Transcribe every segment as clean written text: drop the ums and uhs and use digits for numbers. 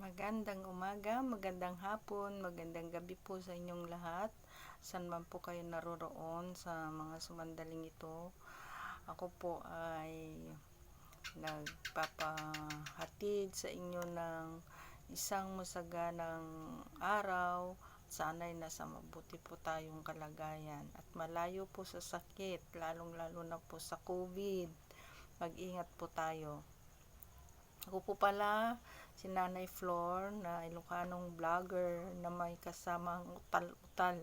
Magandang umaga, magandang hapon, magandang gabi po sa inyong lahat. San man po kayo naroroon sa mga sumandaling ito. Ako po ay nagpapahatid sa inyo ng isang masaganang araw. Sana'y nasa mabuti po tayong kalagayan at malayo po sa sakit, lalong-lalo na po sa COVID. Mag-ingat po tayo. Ako po pala si Nanay Flor na Ilocanong vlogger na may kasamang utal-utal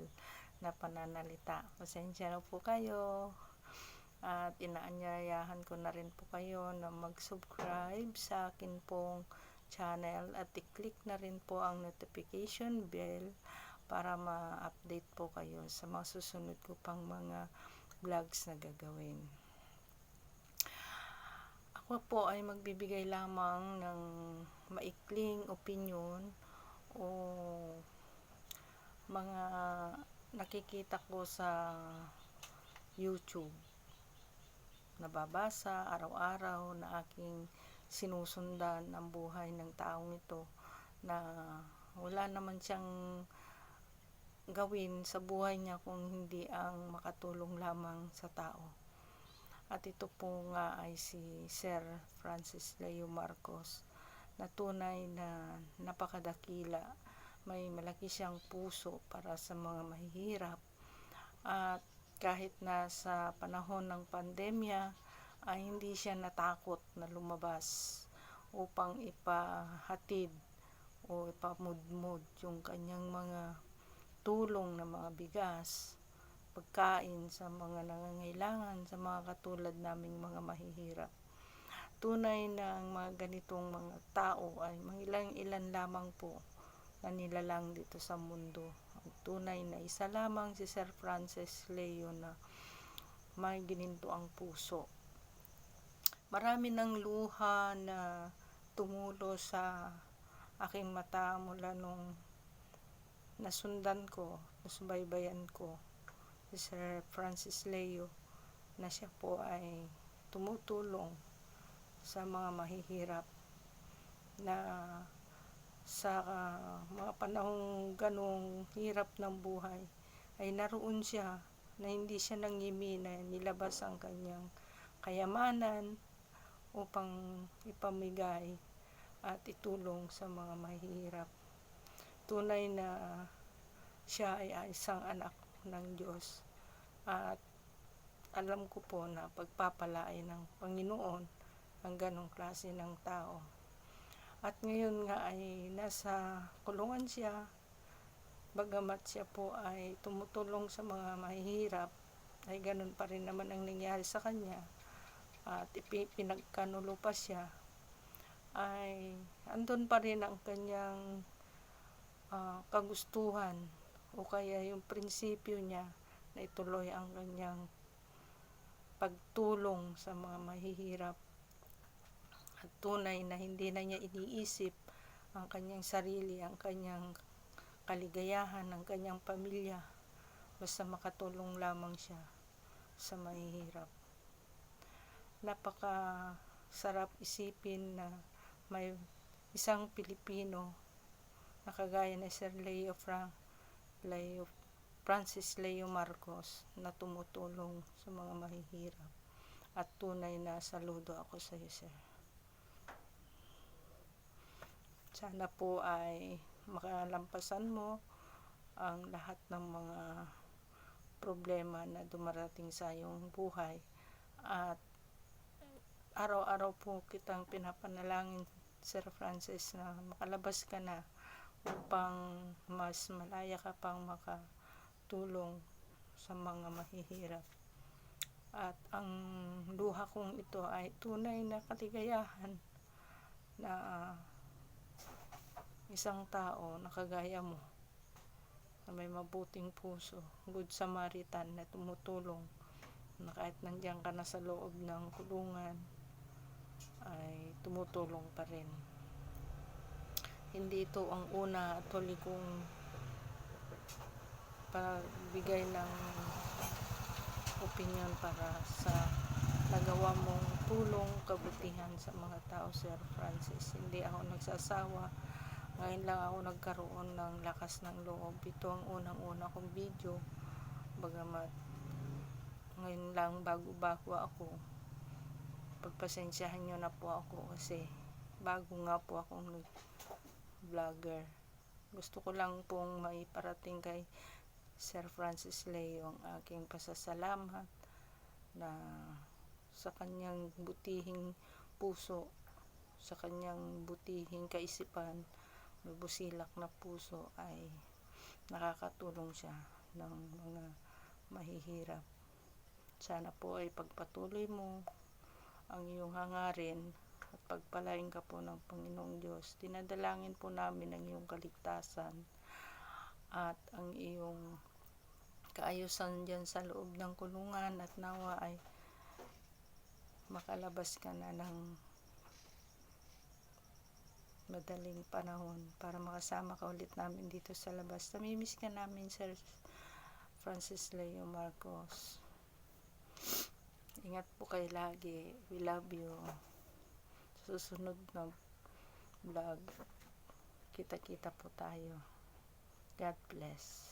na pananalita. Pasensya na po kayo at inaanyayahan ko na rin po kayo na mag-subscribe sa akin pong channel at i-click na rin po ang notification bell para ma-update po kayo sa mga susunod ko pang mga vlogs na gagawin. Ako po ay magbibigay lamang ng maikling opinyon o mga nakikita ko sa YouTube. Nababasa araw-araw na aking sinusundan ang buhay ng taong ito na wala naman siyang gawin sa buhay niya kung hindi ang makatulong lamang sa tao. At ito po nga ay si Sir Francis Leo Marcos na tunay na napakadakila. May malaki siyang puso para sa mga mahihirap. At kahit na sa panahon ng pandemya ay hindi siya natakot na lumabas upang ipahatid o ipamudmud yung kanyang mga tulong na mga bigas, pagkain sa mga nangangailangan, sa mga katulad naming mga mahihirap. Tunay na ang mga ganitong mga tao ay mangilang-ilan lamang po na nilalang dito sa mundo. Ang tunay na isa lamang si Sir Francis Leo na may gininto ang puso. Marami ng luha na tumulo sa aking mata mula nung nasundan ko, nasubaybayan ko si Sir Francis Leo na siya po ay tumutulong sa mga mahihirap na sa mga panahong ganong hirap ng buhay ay naroon siya na hindi siya nangimi na nilabas ang kanyang kayamanan upang ipamigay at itulong sa mga mahihirap. Tunay na siya ay isang anak ng Diyos at alam ko po na pagpapalain ng Panginoon ang ganong klase ng tao. At ngayon nga ay nasa kulungan siya, bagamat siya po ay tumutulong sa mga mahihirap, ay ganon pa rin naman ang nangyari sa kanya at pinagkanulo pa siya, ay andun pa rin ang kanyang kagustuhan o kaya yung prinsipyo niya na ituloy ang kanyang pagtulong sa mga mahihirap. At tunay na hindi na niya iniisip ang kanyang sarili, ang kanyang kaligayahan, ang kanyang pamilya, basta makatulong lamang siya sa mahihirap. Napaka sarap isipin na may isang Pilipino na kagaya ni Sir Francis Leo Marcos na tumutulong sa mga mahihirap. At tunay na saludo ako sa iyo, Sir. Sana po ay makalampasan mo ang lahat ng mga problema na dumarating sa iyong buhay. At araw-araw po kitang pinapanalangin, Sir Francis, na makalabas ka na upang mas malaya ka pang makatulong sa mga mahihirap. At ang luha kong ito ay tunay na kaligayahan na isang tao na kagaya mo na may mabuting puso, good Samaritan na tumutulong na kahit nandiyan ka na sa loob ng kulungan ay tumutulong pa rin. Hindi ito ang una at huli kong pagbigay ng opinion para sa nagawa mong tulong kabutihan sa mga tao, Sir Francis. Hindi ako nagsasawa Ngayon lang ako nagkaroon ng lakas ng loob. Ito ang unang-una kong video. Bagamat ngayon lang bago-bago ako. Pagpasensyahan nyo na po ako kasi bago nga po akong vlogger. Gusto ko lang pong maiparating kay Sir Francis Leo ang aking pasasalamat na sa kanyang butihing puso, sa kanyang butihing kaisipan, may busilak na puso ay nakakatulong siya ng mga mahihirap. Sana po ay pagpatuloy mo ang iyong hangarin at pagpalain ka po ng Panginoong Diyos. Dinadalangin po namin ang iyong kaligtasan at ang iyong kaayusan dyan sa loob ng kulungan, at nawa ay makalabas ka na ng madaling panahon para makasama ka ulit namin dito sa labas. Namimiss ka namin, Sir Francis Leo Marcos. Ingat po kayo lagi. We love you. Sa susunod na vlog, kita-kita po tayo. God bless.